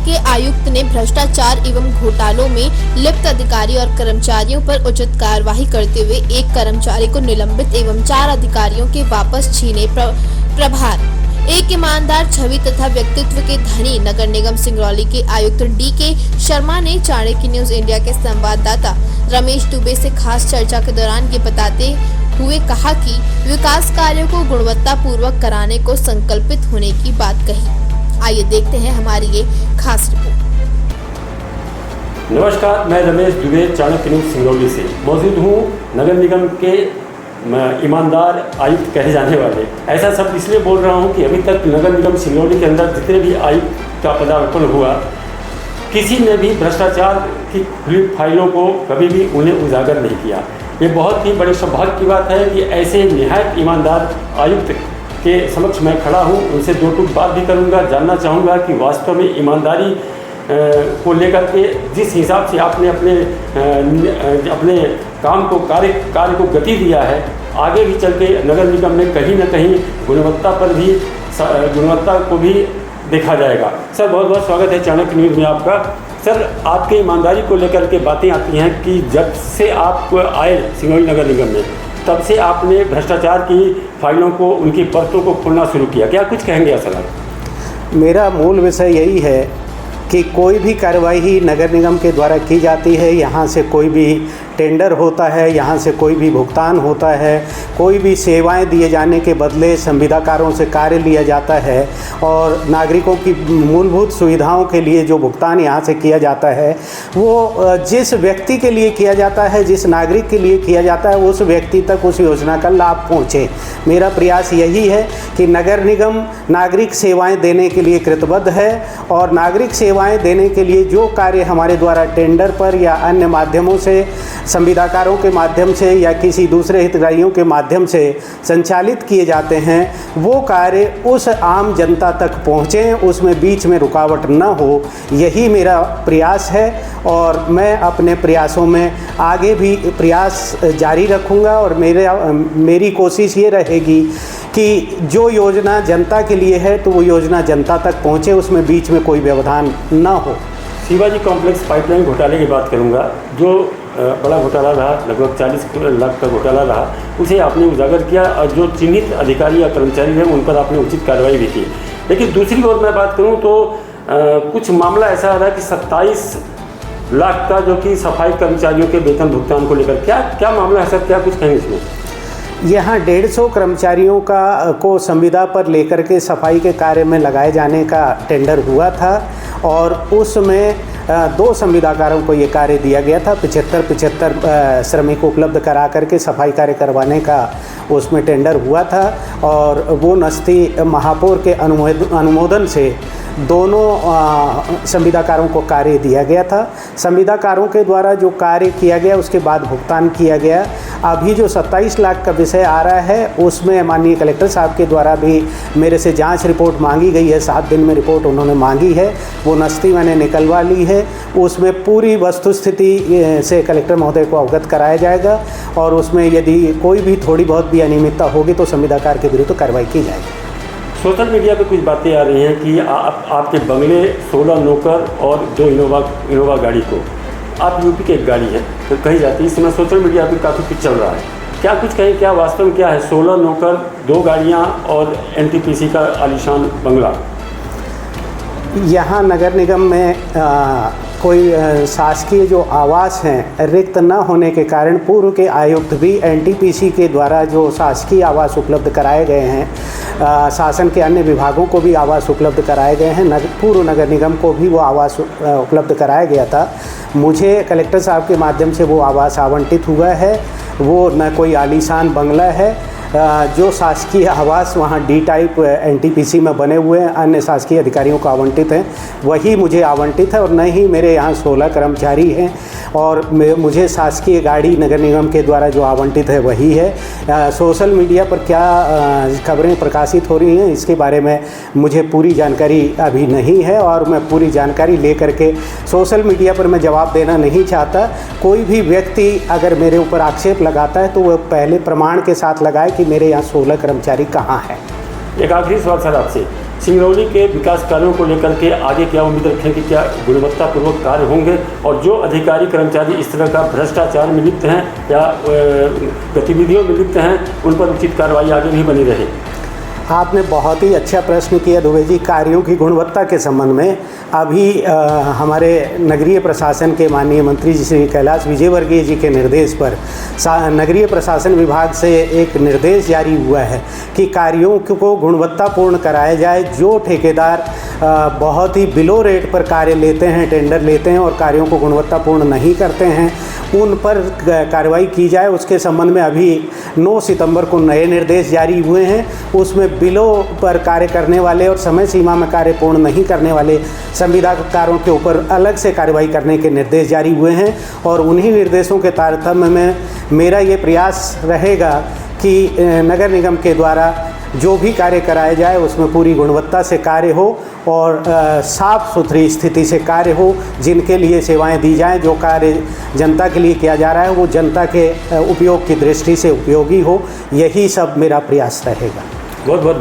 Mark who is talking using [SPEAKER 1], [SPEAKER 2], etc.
[SPEAKER 1] के आयुक्त ने भ्रष्टाचार एवं घोटालों में लिप्त अधिकारी और कर्मचारियों पर उचित कार्यवाही करते हुए एक कर्मचारी को निलंबित एवं 4 अधिकारियों के वापस छीने प्रभार। एक ईमानदार छवि तथा व्यक्तित्व के धनी नगर निगम सिंगरौली के आयुक्त डी.के. शर्मा ने चाणक्य न्यूज इंडिया के संवाददाता रमेश दुबे से खास चर्चा के दौरान ये बताते हुए कहा कि विकास कार्यों को गुणवत्ता पूर्वक कराने को संकल्पित होने की बात कही। आइए देखते हैं हमारी ये खास रिपोर्ट।
[SPEAKER 2] नमस्कार, मैं रमेश दुबे चाणक्य न्यूज सिंगरौली से मौजूद हूँ। नगर निगम के ईमानदार आयुक्त कहे जाने वाले, ऐसा सब इसलिए बोल रहा हूँ कि अभी तक नगर निगम सिंगरौली के अंदर जितने भी आयुक्त का पदार्पण हुआ, किसी ने भी भ्रष्टाचार की खुली फाइलों को कभी भी उन्हें उजागर नहीं किया। ये बहुत ही बड़े सौभाग्य की बात है कि ऐसे निहायत ईमानदार आयुक्त के समक्ष मैं खड़ा हूँ। उनसे 2 टूक बात भी करूँगा, जानना चाहूँगा कि वास्तव में ईमानदारी को लेकर के जिस हिसाब से आपने अपने काम को कार्य को गति दिया है, आगे भी चल के नगर निगम में कहीं ना कहीं गुणवत्ता को भी देखा जाएगा। सर, बहुत बहुत स्वागत है चाणक्य न्यूज़ में आपका। सर, आपकी ईमानदारी को लेकर के बातें आती हैं कि जब से आप आए सिंगरौली नगर निगम में, तब से आपने भ्रष्टाचार की फाइलों को, उनकी परतों को खोलना शुरू किया। क्या कुछ कहेंगे सर आप?
[SPEAKER 3] मेरा मूल विषय यही है कि कोई भी कार्रवाई नगर निगम के द्वारा की जाती है, यहाँ से कोई भी टेंडर होता है, यहाँ से कोई भी भुगतान होता है, कोई भी सेवाएं दिए जाने के बदले संविदाकारों से कार्य लिया जाता है और नागरिकों की मूलभूत सुविधाओं के लिए जो भुगतान यहाँ से किया जाता है, वो जिस व्यक्ति के लिए किया जाता है, जिस नागरिक के लिए किया जाता है, उस व्यक्ति तक उस योजना का लाभ पहुँचे। मेरा प्रयास यही है कि नगर निगम नागरिक सेवाएँ देने के लिए कृतबद्ध है और नागरिक सेवाएँ देने के लिए जो कार्य हमारे द्वारा टेंडर पर या अन्य माध्यमों से, संविदाकारों के माध्यम से या किसी दूसरे हितग्राहियों के माध्यम से संचालित किए जाते हैं, वो कार्य उस आम जनता तक पहुँचें, उसमें बीच में रुकावट न हो। यही मेरा प्रयास है और मैं अपने प्रयासों में आगे भी प्रयास जारी रखूँगा और मेरी कोशिश ये रहेगी कि जो योजना जनता के लिए है तो वो योजना जनता तक पहुँचे, उसमें बीच में कोई व्यवधान न हो।
[SPEAKER 2] शिवाजी कॉम्प्लेक्स पाइपलाइन घोटाले की बात करूंगा, जो बड़ा घोटाला रहा, लगभग 40 लाख का घोटाला रहा, उसे आपने उजागर किया और जो चिन्हित अधिकारी या कर्मचारी हैं उन पर आपने उचित कार्रवाई भी की। लेकिन दूसरी ओर मैं बात करूं तो कुछ मामला ऐसा आ रहा है कि 27 लाख का, जो कि सफाई कर्मचारियों के वेतन भुगतान को लेकर, क्या मामला है सर? क्या कुछ कहेंगे इसमें?
[SPEAKER 3] यहाँ 150 कर्मचारियों को संविदा पर लेकर के सफाई के कार्य में लगाए जाने का टेंडर हुआ था और उसमें 2 संविदाकारों को ये कार्य दिया गया था। 75 श्रमिक उपलब्ध करा करके सफाई कार्य करवाने का उसमें टेंडर हुआ था और वो नस्ती महापौर के अनुमोदन से दोनों संविदाकारों को कार्य दिया गया था। संविदाकारों के द्वारा जो कार्य किया गया उसके बाद भुगतान किया गया। अभी जो 27 लाख का विषय आ रहा है उसमें माननीय कलेक्टर साहब के द्वारा भी मेरे से जांच रिपोर्ट मांगी गई है। 7 दिन में रिपोर्ट उन्होंने मांगी है, वो नस्ती मैंने निकलवा ली है। उसमें पूरी वस्तुस्थिति से कलेक्टर महोदय को अवगत कराया जाएगा और उसमें यदि कोई भी थोड़ी बहुत भी अनियमितता होगी तो संविदाकार के विरुद्ध कार्रवाई की जाएगी।
[SPEAKER 2] सोशल मीडिया पे कुछ बातें आ रही हैं कि आपके बंगले, 16 नौकर और 2 इनोवा गाड़ी को, आप यूपी की एक गाड़ी है तो कही जाती है। इस समय सोशल मीडिया पे काफ़ी कुछ चल रहा है, क्या कुछ कहें? क्या वास्तव में क्या है? 16 नौकर, 2 गाड़ियाँ और एनटीपीसी का आलीशान बंगला।
[SPEAKER 3] यहाँ नगर निगम में कोई शासकीय जो आवास हैं रिक्त न होने के कारण पूर्व के आयुक्त भी एनटीपीसी के द्वारा जो शासकीय आवास उपलब्ध कराए गए हैं, शासन के अन्य विभागों को भी आवास उपलब्ध कराए गए हैं, पूर्व नगर निगम को भी वो आवास उपलब्ध कराया गया था। मुझे कलेक्टर साहब के माध्यम से वो आवास आवंटित हुआ है। वो न कोई आलीशान बंगला है, जो शासकीय आवास वहाँ डी टाइप एनटीपीसी में बने हुए हैं, अन्य शासकीय अधिकारियों को आवंटित हैं, वही मुझे आवंटित है और न ही मेरे यहाँ 16 कर्मचारी हैं और मुझे शासकीय गाड़ी नगर निगम के द्वारा जो आवंटित है वही है। सोशल मीडिया पर क्या खबरें प्रकाशित हो रही हैं इसके बारे में मुझे पूरी जानकारी अभी नहीं है और मैं पूरी जानकारी लेकर के सोशल मीडिया पर मैं जवाब देना नहीं चाहता। कोई भी व्यक्ति अगर मेरे ऊपर आक्षेप लगाता है तो वह पहले प्रमाण के साथ लगाए कि मेरे यहाँ 16 कर्मचारी कहाँ हैं।
[SPEAKER 2] एक आखिरी सवाल सर आपसे, सिंगरौली के विकास कार्यों को लेकर के आगे क्या उम्मीद रखें कि क्या गुणवत्तापूर्वक कार्य होंगे और जो अधिकारी कर्मचारी इस तरह का भ्रष्टाचार में लिप्त हैं या गतिविधियों में लिप्त हैं उन पर उचित कार्रवाई आगे भी बनी रहे।
[SPEAKER 3] आपने बहुत ही अच्छा प्रश्न किया दुबे जी। कार्यों की गुणवत्ता के संबंध में अभी हमारे नगरीय प्रशासन के माननीय मंत्री जी श्री कैलाश विजयवर्गीय जी के निर्देश पर नगरीय प्रशासन विभाग से एक निर्देश जारी हुआ है कि कार्यों को गुणवत्तापूर्ण कराया जाए। जो ठेकेदार बहुत ही बिलो रेट पर कार्य लेते हैं, टेंडर लेते हैं और कार्यों को गुणवत्तापूर्ण नहीं करते हैं, उन पर कार्रवाई की जाए। उसके संबंध में अभी 9 सितंबर को नए निर्देश जारी हुए हैं। उसमें बिलो पर कार्य करने वाले और समय सीमा में कार्य पूर्ण नहीं करने वाले संविदाकारों के ऊपर अलग से कार्रवाई करने के निर्देश जारी हुए हैं और उन्हीं निर्देशों के तारतम्य में मेरा ये प्रयास रहेगा कि नगर निगम के द्वारा जो भी कार्य कराया जाए उसमें पूरी गुणवत्ता से कार्य हो और साफ़ सुथरी स्थिति से कार्य हो। जिनके लिए सेवाएं दी जाएं, जो कार्य जनता के लिए किया जा रहा है वो जनता के उपयोग की दृष्टि से उपयोगी हो। यही सब मेरा प्रयास रहेगा।
[SPEAKER 2] बहुत बहुत